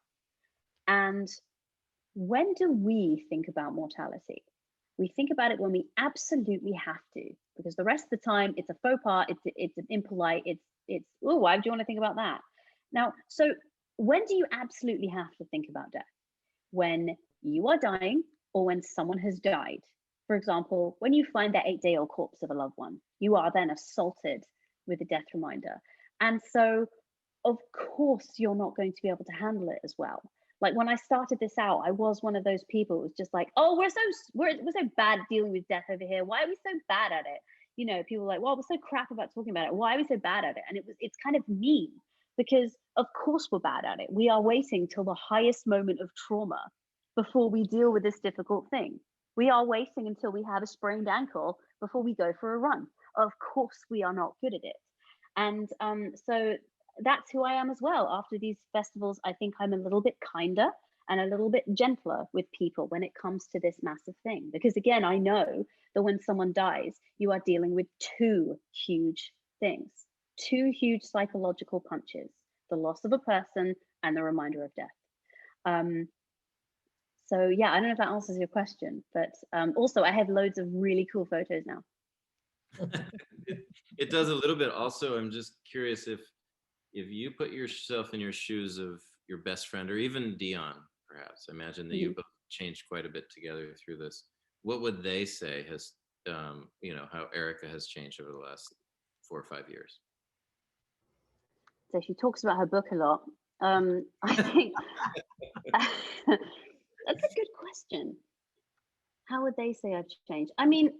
And when do we think about mortality? We think about it when we absolutely have to, because the rest of the time it's a faux pas, it's an impolite, it's oh, why do you want to think about that? Now, so when do you absolutely have to think about death? When you are dying, or when someone has died. For example, when you find that 8-day-old corpse of a loved one, you are then assaulted with a death reminder. And so, of course, you're not going to be able to handle it as well. Like when I started this out, I was one of those people who was just like, oh, we're so bad at dealing with death over here. Why are we so bad at it? You know, people were like, well, we're so crap about talking about it. Why are we so bad at it? And it's kind of mean, because of course we're bad at it. We are waiting till the highest moment of trauma before we deal with this difficult thing. We are waiting until we have a sprained ankle before we go for a run. Of course we are not good at it. And so that's who I am as well. After these festivals, I think I'm a little bit kinder and a little bit gentler with people when it comes to this massive thing. Because again, I know that when someone dies, you are dealing with two huge things, two huge psychological punches: the loss of a person and the reminder of death. So yeah, I don't know if that answers your question, but also I have loads of really cool photos now. It does a little bit. Also, I'm just curious if you put yourself in your shoes of your best friend, or even Dion, perhaps. I imagine that you both changed quite a bit together through this. What would they say has, how Erica has changed over the last 4 or 5 years? So she talks about her book a lot. I think that's a good question. How would they say I've changed? I mean,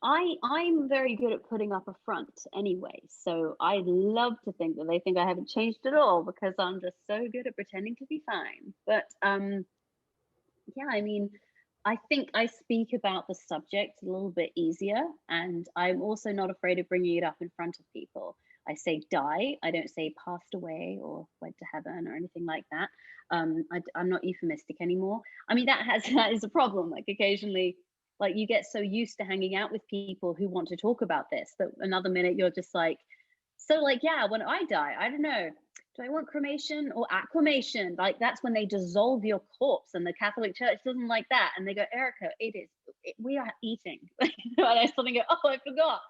I'm very good at putting up a front anyway. So I love to think that they think I haven't changed at all, because I'm just so good at pretending to be fine. But yeah, I mean, I think I speak about the subject a little bit easier, and I'm also not afraid of bringing it up in front of people. I say die, I don't say passed away or went to heaven or anything like that. I'm not euphemistic anymore. I mean, that is a problem. Like occasionally, like you get so used to hanging out with people who want to talk about this that another minute you're just like, so like, yeah, when I die, I don't know, do I want cremation or aquamation? Like that's when they dissolve your corpse, and the Catholic Church doesn't like that. And they go, Erica, we are eating. And I suddenly go, oh, I forgot.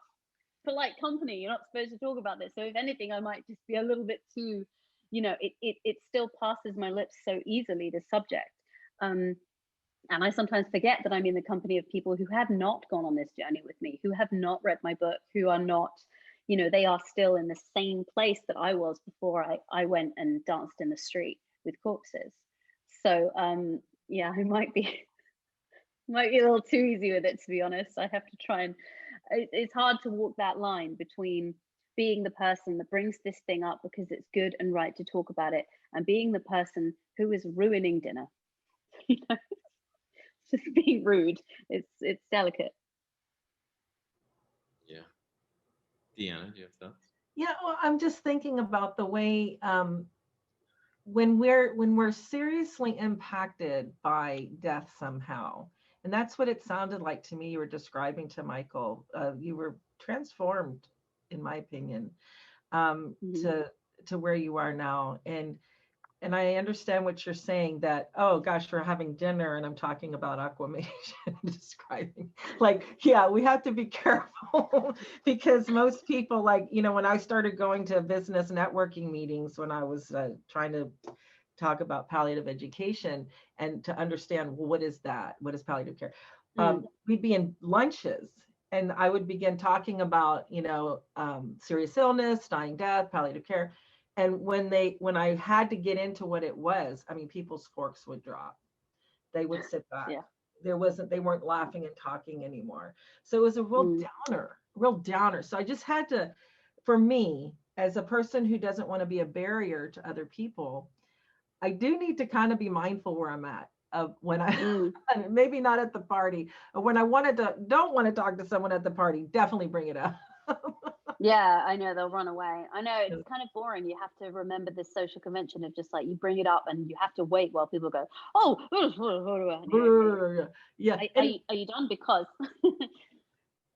Polite company, you're not supposed to talk about this. So if anything, I might just be a little bit too, it still passes my lips so easily, the subject. And I sometimes forget that I'm in the company of people who have not gone on this journey with me, who have not read my book, who are not, they are still in the same place that I was before I went and danced in the street with corpses. So yeah, I might be a little too easy with it, to be honest. I have to try and, it's hard to walk that line between being the person that brings this thing up because it's good and right to talk about it, and being the person who is ruining dinner. Just being rude. It's delicate. Yeah. Deanna, do you have thoughts? Yeah, well, I'm just thinking about the way when we're seriously impacted by death somehow, and that's what it sounded like to me. You were describing to Michael. You were transformed, in my opinion, to where you are now, and I understand what you're saying, that, oh gosh, we're having dinner and I'm talking about aquamation, describing, like, yeah, we have to be careful because most people, like, when I started going to business networking meetings, when I was trying to talk about palliative education and to understand, well, what is that? What is palliative care? We'd be in lunches and I would begin talking about, serious illness, dying, death, palliative care. And when I had to get into what it was, I mean, people's forks would drop. They would sit back. Yeah. They weren't laughing and talking anymore. So it was a real downer. So I just had to, for me, as a person who doesn't want to be a barrier to other people, I do need to kind of be mindful where I'm at. When I maybe not at the party, or when I don't want to talk to someone at the party, definitely bring it up. Yeah, I know, they'll run away. I know, it's kind of boring. You have to remember this social convention of just like, you bring it up and you have to wait while people go, oh, Yeah. are you done? Because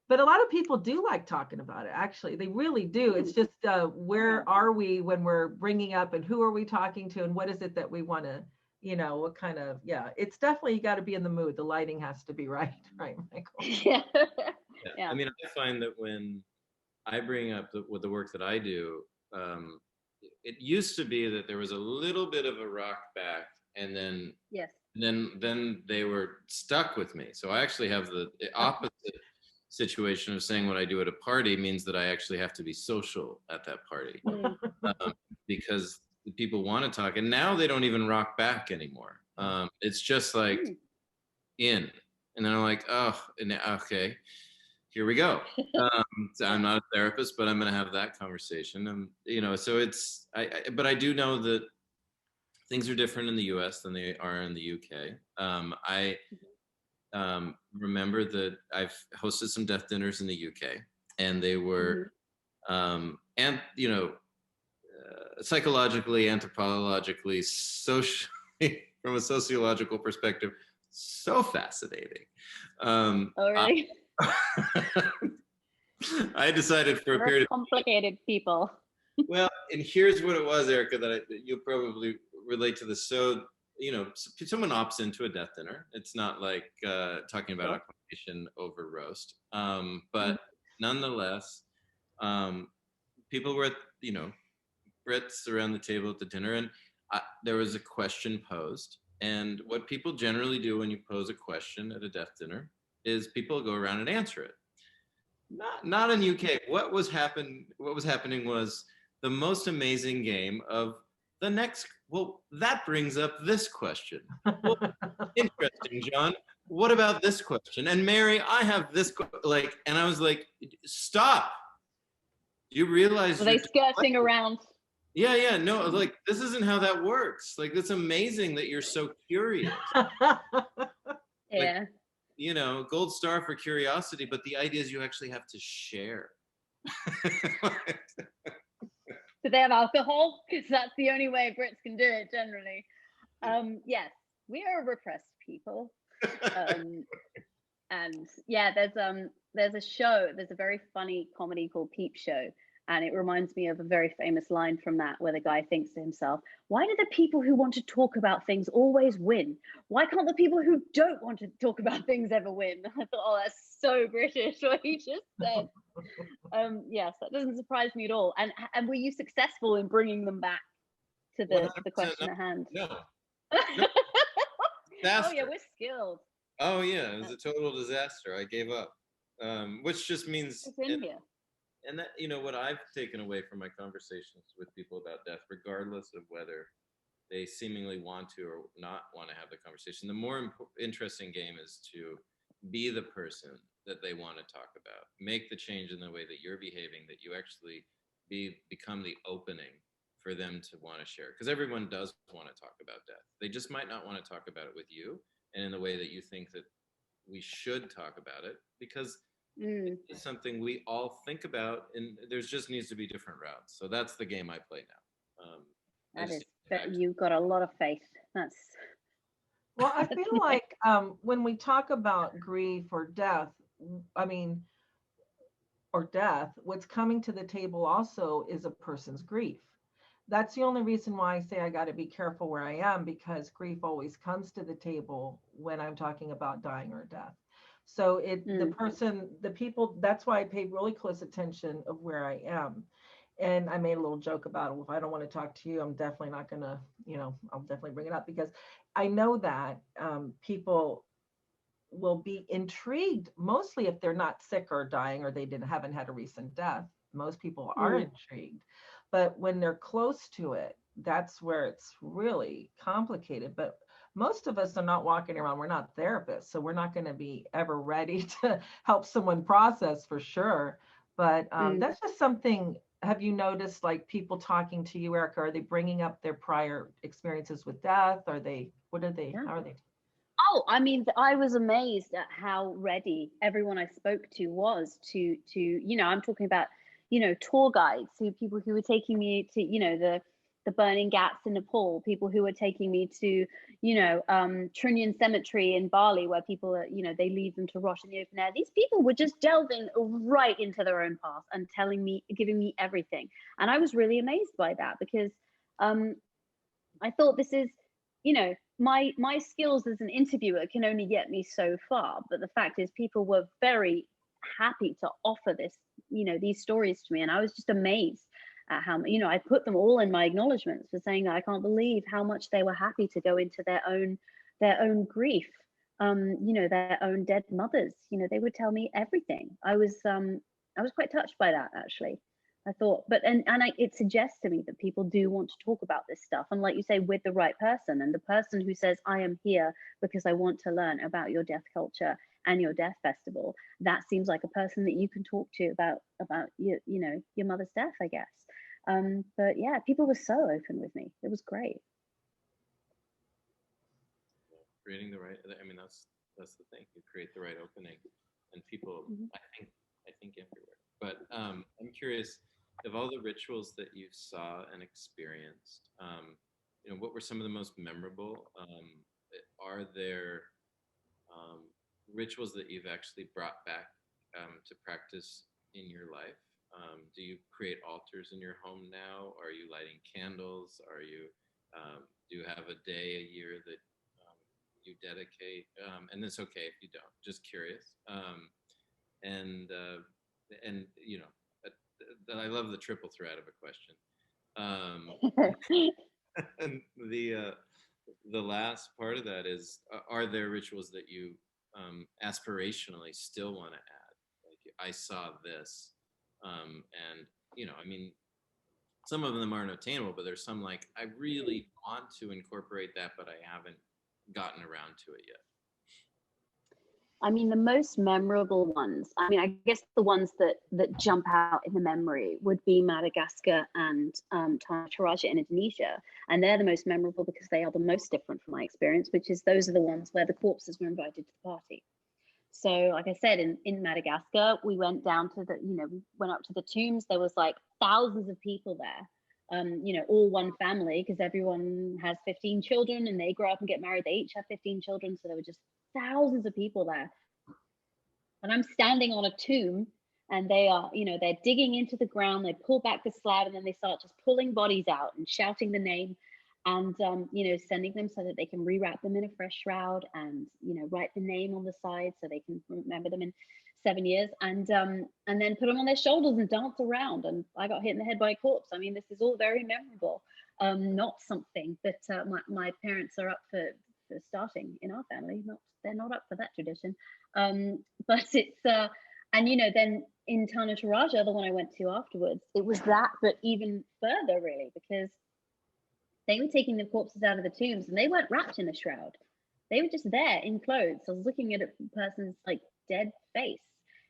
But a lot of people do like talking about it. Actually, they really do. It's just where are we when we're bringing up, and who are we talking to, and what is it that we want to, what kind of, it's definitely, you got to be in the mood. The lighting has to be right, right, Michael? yeah. Yeah. I mean, I find that when I bring up with the work that I do, it used to be that there was a little bit of a rock back, and then yes, then they were stuck with me. So I actually have the opposite situation of saying what I do at a party means that I actually have to be social at that party, because people want to talk, and now they don't even rock back anymore. It's just like in, and then I'm like, oh, okay, here we go. So I'm not a therapist, but I'm going to have that conversation. So it's, but I do know that things are different in the US than they are in the UK. I remember that I've hosted some death dinners in the UK, and they were, psychologically, anthropologically, socially, from a sociological perspective, so fascinating. oh, really? I decided for a period of complicated people. Well, and here's what it was, Erica, that you'll probably relate to this. So, someone opts into a death dinner. It's not like talking about occupation over roast. But nonetheless, people were at, Brits around the table at the dinner, and there was a question posed. And what people generally do when you pose a question at a death dinner is people go around and answer it. Not in UK. What was happening was the most amazing game of the next. Well, that brings up this question. Well, interesting, John. What about this question? And Mary, I have this and I was like, stop. Do you realize? Are they skirting around? Yeah, no, like, this isn't how that works. Like, it's amazing that you're so curious. Yeah. Like, gold star for curiosity, but the idea is you actually have to share. Do they have alcohol? Because that's the only way Brits can do it generally. Yes, we are a repressed people. And yeah, there's a show, there's a very funny comedy called Peep Show. And it reminds me of a very famous line from that, where the guy thinks to himself, why do the people who want to talk about things always win? Why can't the people who don't want to talk about things ever win? I thought, oh, that's so British, what he just said. Yes, that doesn't surprise me at all. And were you successful in bringing them back to the question at hand? No. Oh, yeah, we're skilled. Oh, yeah, it was a total disaster. I gave up, which just means... It's in here. And that, what I've taken away from my conversations with people about death, regardless of whether they seemingly want to or not want to have the conversation, the more interesting game is to be the person that they want to talk about. Make the change in the way that you're behaving, that you actually become the opening for them to want to share. Because everyone does want to talk about death. They just might not want to talk about it with you and in the way that you think that we should talk about it, because it's something we all think about, and there's just needs to be different routes. So that's the game I play now. You've got a lot of faith. That's well, I feel like when we talk about grief or death, what's coming to the table also is a person's grief. That's the only reason why I say I got to be careful where I am, because grief always comes to the table when I'm talking about dying or death. So the people, that's why I paid really close attention of where I am. And I made a little joke about it. Well, if I don't want to talk to you, I'm definitely not going to, I'll definitely bring it up, because I know that people will be intrigued, mostly if they're not sick or dying or they haven't had a recent death. Most people are intrigued. But when they're close to it, that's where it's really complicated. But most of us are not walking around, we're not therapists, so we're not going to be ever ready to help someone process, for sure. But that's just something. Have you noticed, like, people talking to you, Erica, are they bringing up their prior experiences with death? How are they? Oh, I mean, I was amazed at how ready everyone I spoke to was to I'm talking about, tour guides, people who were taking me to, the burning ghats in Nepal, people who were taking me to, Trunnion Cemetery in Bali, where people are, they leave them to rot in the open air. These people were just delving right into their own path and giving me everything. And I was really amazed by that, because I thought, this is, my skills as an interviewer can only get me so far. But the fact is, people were very happy to offer this, these stories to me. And I was just amazed at how, I put them all in my acknowledgements for saying that I can't believe how much they were happy to go into their own grief, their own dead mothers. They would tell me everything. I was quite touched by that, actually. I thought, it suggests to me that people do want to talk about this stuff. And like you say, with the right person, and the person who says, I am here because I want to learn about your death culture and your death festival, that seems like a person that you can talk to about your mother's death, I guess. But yeah, people were so open with me. It was great. Creating the right, that's the thing. You create the right opening, and people, I think everywhere. But I'm curious, of all the rituals that you saw and experienced, what were some of the most memorable? Are there rituals that you've actually brought back to practice in your life? Do you create altars in your home now? Are you lighting candles? Do you have a day a year that you dedicate? And it's okay if you don't. Just curious. I love the triple threat of a question. And the last part of that is, are there rituals that you aspirationally still want to add? Like, I saw this, and some of them aren't attainable, but there's some, like, I really want to incorporate that, but I haven't gotten around to it yet. The most memorable ones, I guess the ones that jump out in the memory would be Madagascar and Tanah Toraja in Indonesia. And they're the most memorable because they are the most different from my experience, which is those are the ones where the corpses were invited to the party. So like I said, in Madagascar, we went down to we went up to the tombs. There was like thousands of people there, all one family, because everyone has 15 children and they grow up and get married. They each have 15 children. So there were just thousands of people there. And I'm standing on a tomb, and they are, they're digging into the ground. They pull back the slab, and then they start just pulling bodies out and shouting the name, and sending them so that they can rewrap them in a fresh shroud, and write the name on the side so they can remember them in 7 years, and then put them on their shoulders and dance around. And I got hit in the head by a corpse. This is all very memorable. Not something that my parents are up for starting in our family. They're not up for that tradition. But it's and then in Tanah Toraja, the one I went to afterwards, it was that, but even further, really, because they were taking the corpses out of the tombs and they weren't wrapped in a shroud. They were just there in clothes. I was looking at a person's like dead face,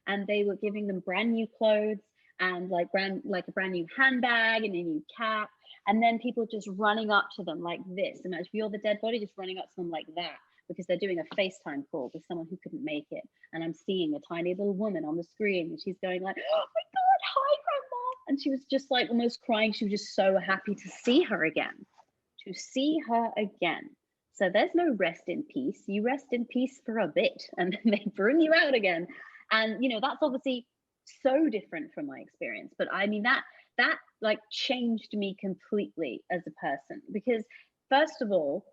and they were giving them brand new clothes and like a brand new handbag and a new cap. And then people just running up to them like this. Imagine if you're the dead body, just running up to them like that, because they're doing a FaceTime call with someone who couldn't make it. And I'm seeing a tiny little woman on the screen, and she's going like, oh my God, hi, Grandma. And she was just like almost crying. She was just so happy to see her again. So there's no rest in peace. You rest in peace for a bit, and then they bring you out again. And, that's obviously so different from my experience. But that like changed me completely as a person, because first of all,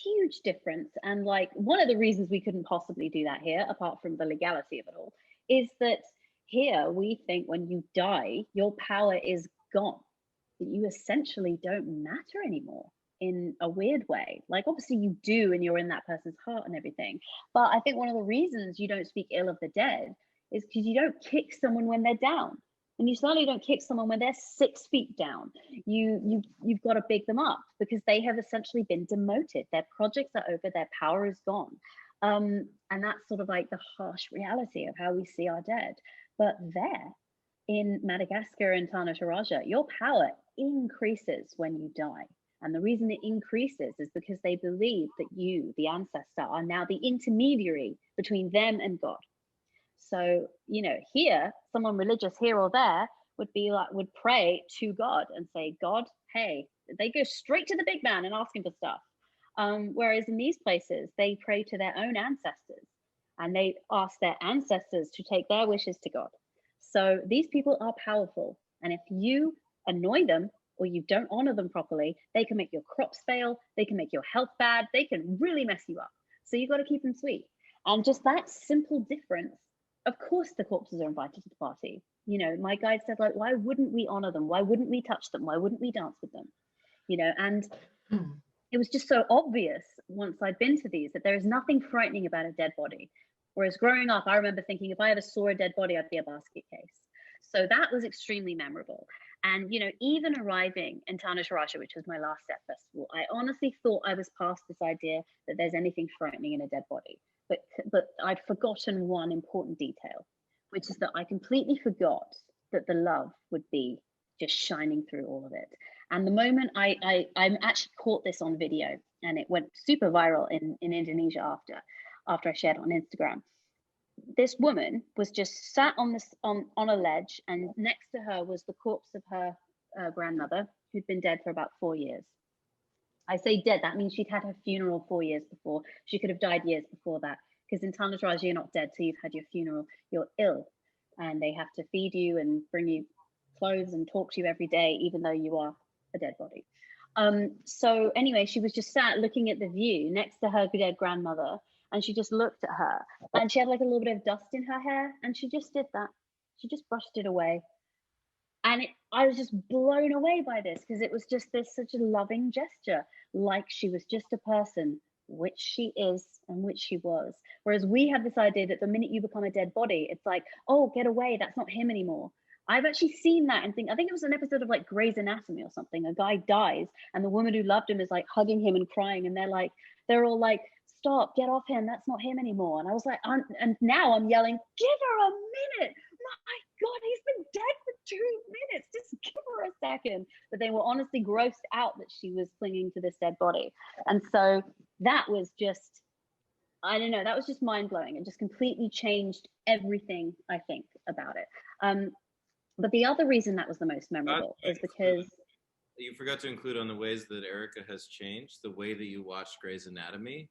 huge difference. And like one of the reasons we couldn't possibly do that here, apart from the legality of it all, is that here we think when you die, your power is gone, that you essentially don't matter anymore in a weird way. Like obviously you do, and you're in that person's heart and everything. But I think one of the reasons you don't speak ill of the dead is because you don't kick someone when they're down. And you certainly don't kick someone when they're 6 feet down. You've got to big them up, because they have essentially been demoted. Their projects are over, their power is gone. And that's sort of like the harsh reality of how we see our dead. But there, in Madagascar and Tanah Toraja, your power increases when you die. And the reason it increases is because they believe that you, the ancestor, are now the intermediary between them and God. So, here, someone religious here or there would pray to God and say, God, hey, they go straight to the big man and ask him for stuff. Whereas in these places, they pray to their own ancestors and they ask their ancestors to take their wishes to God. So these people are powerful. And if you annoy them or you don't honor them properly, they can make your crops fail. They can make your health bad. They can really mess you up. So you've got to keep them sweet. And just that simple difference, of course, the corpses are invited to the party. You know, my guide said, like, why wouldn't we honor them? Why wouldn't we touch them? Why wouldn't we dance with them? You know, and it was just so obvious once I'd been to these that there is nothing frightening about a dead body. Whereas growing up, I remember thinking if I ever saw a dead body, I'd be a basket case. So that was extremely memorable. And, you know, even arriving in Tanajaraja, which was my last set festival, I honestly thought I was past this idea that there's anything frightening in a dead body. But I'd forgotten one important detail, which is that I completely forgot that the love would be just shining through all of it. And the moment I actually caught this on video, and it went super viral in Indonesia after I shared it on Instagram. This woman was just sat on a ledge, and next to her was the corpse of her grandmother, who'd been dead for about 4 years. I say dead, that means she'd had her funeral 4 years before. She could have died years before that, because in Tanah Toraja, you're not dead till you've had your funeral. You're ill, and they have to feed you and bring you clothes and talk to you every day, even though you are a dead body. So anyway, she was just sat looking at the view next to her dead grandmother, and she just looked at her, and she had like a little bit of dust in her hair, and she just did that. She just brushed it away. And I was just blown away by this, because it was just such a loving gesture, like she was just a person, which she is and which she was. Whereas we have this idea that the minute you become a dead body, it's like, oh, get away, that's not him anymore. I've actually seen that and I think it was an episode of like Grey's Anatomy or something. A guy dies and the woman who loved him is like hugging him and crying, and they're all like, stop, get off him, that's not him anymore. And I was like, and now I'm yelling, give her a minute. My God, he's been dead for 2 minutes. Just give her a second. But they were honestly grossed out that she was clinging to this dead body. And so that was just, I don't know, that was just mind blowing. It just completely changed everything, I think, about it. But the other reason that was the most memorable is because you forgot to include on the ways that Erica has changed, the way that you watched Grey's Anatomy.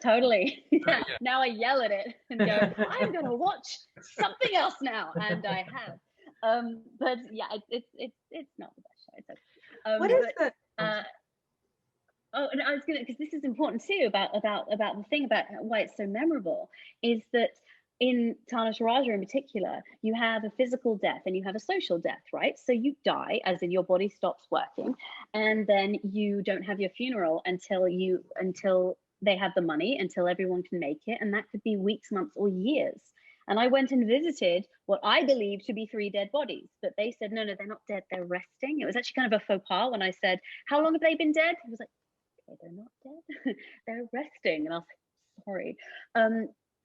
Totally. Yeah. Now I yell at it and go, I'm going to watch something else now. And I have. But yeah, it's not the best show. It's okay. What is that? Oh, and I was going to, because this is important too, about the thing about why it's so memorable, is that in Tanah Toraja in particular, you have a physical death and you have a social death, right? So you die, as in your body stops working, and then you don't have your funeral until they have the money, until everyone can make it, and that could be weeks, months, or years. And I went and visited what I believed to be 3 dead bodies, but they said, no, they're not dead, they're resting. It was actually kind of a faux pas when I said, how long have they been dead? He was like, okay, they're not dead, they're resting. And I was like, sorry.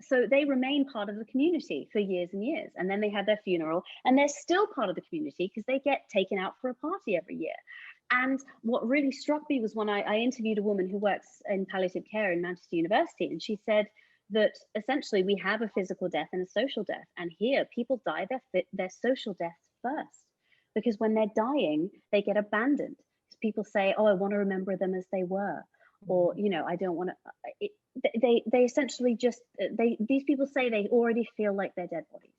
So they remain part of the community for years and years. And then they have their funeral, and they're still part of the community because they get taken out for a party every year. And what really struck me was when I interviewed a woman who works in palliative care in Manchester University, and she said that essentially we have a physical death and a social death. And here people die their social deaths first, because when they're dying, they get abandoned. People say, oh, I want to remember them as they were, or, you know, I don't want to, they essentially just, these people say they already feel like they're dead bodies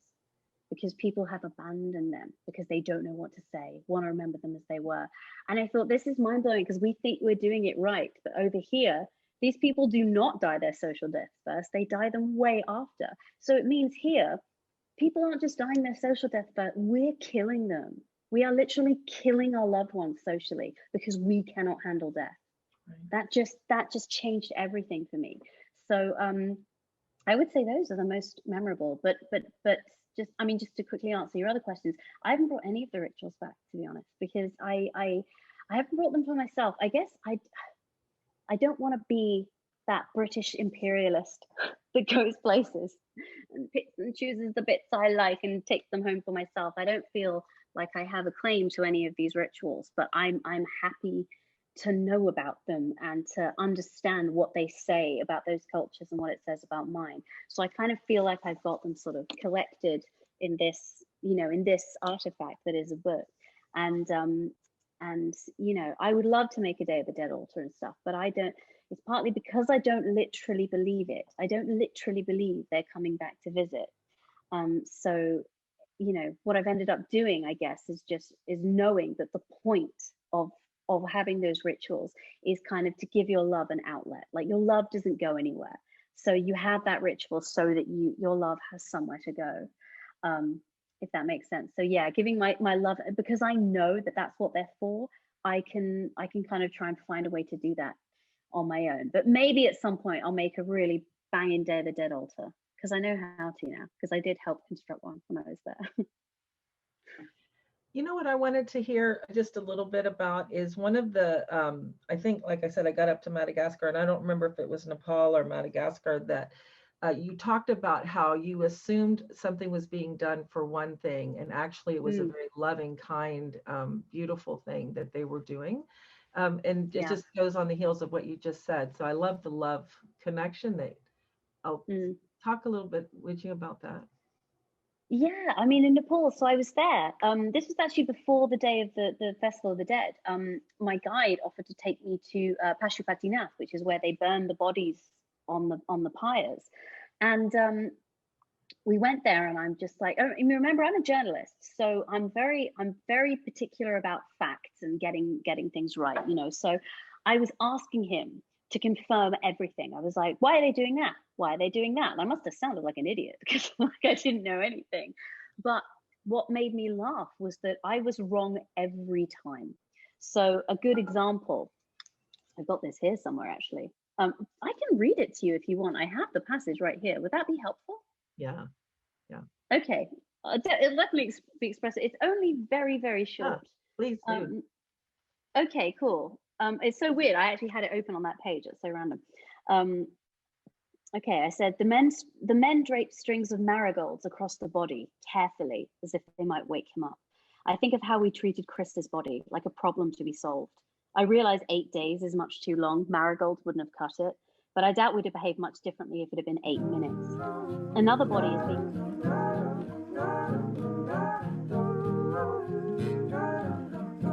because people have abandoned them because they don't know what to say, want to remember them as they were. And I thought, this is mind blowing, because we think we're doing it right, but over here, these people do not die their social deaths first, they die them way after. So it means here, people aren't just dying their social death, but we're killing them. We are literally killing our loved ones socially because we cannot handle death. Right. That just changed everything for me. So I would say those are the most memorable. But just, I mean, just to quickly answer your other questions, I haven't brought any of the rituals back, to be honest, because I haven't brought them for myself. I guess I don't want to be that British imperialist that goes places and picks and chooses the bits I like and takes them home for myself. I don't feel like I have a claim to any of these rituals, but I'm happy to know about them and to understand what they say about those cultures and what it says about mine. So I kind of feel like I've got them sort of collected in this in this artifact that is a book. And I would love to make a Day of the Dead altar and stuff, but I don't. It's partly because I don't literally believe it. I don't literally believe they're coming back to visit. So what I've ended up doing, I guess, is knowing that the point of having those rituals is kind of to give your love an outlet. Like, your love doesn't go anywhere, so you have that ritual so that your love has somewhere to go, if that makes sense. So yeah, giving my love, because I know that that's what they're for. I can kind of try and find a way to do that on my own. But maybe at some point I'll make a really banging Day of the Dead altar, because I know how to now, because I did help construct one when I was there. You know what I wanted to hear just a little bit about is one of the, I think, like I said, I got up to Madagascar, and I don't remember if it was Nepal or Madagascar, that you talked about how you assumed something was being done for one thing, and actually it was a very loving, kind, beautiful thing that they were doing. And it just goes on the heels of what you just said. So I love the love connection. I'll talk a little bit with you about that. Yeah, I mean, in Nepal, so I was there. This was actually before the day of the Festival of the Dead. My guide offered to take me to Pashupatinath, which is where they burn the bodies on the pyres. And we went there, and I'm just like, remember, I'm a journalist, so I'm very particular about facts and getting things right, So I was asking him to confirm everything. I was like, why are they doing that? Why are they doing that? And I must have sounded like an idiot, because I didn't know anything. But what made me laugh was that I was wrong every time. So a good example, I've got this here somewhere actually. I can read it to you if you want. I have the passage right here. Would that be helpful? Yeah. Okay. It'll definitely be expressive. It's only very, very short. Please do. Okay, cool. It's so weird. I actually had it open on that page. It's so random. Okay, I said, the men draped strings of marigolds across the body carefully, as if they might wake him up. I think of how we treated Krista's body, like a problem to be solved. I realize 8 days is much too long. Marigolds wouldn't have cut it, but I doubt we'd have behaved much differently if it had been 8 minutes. Another body is being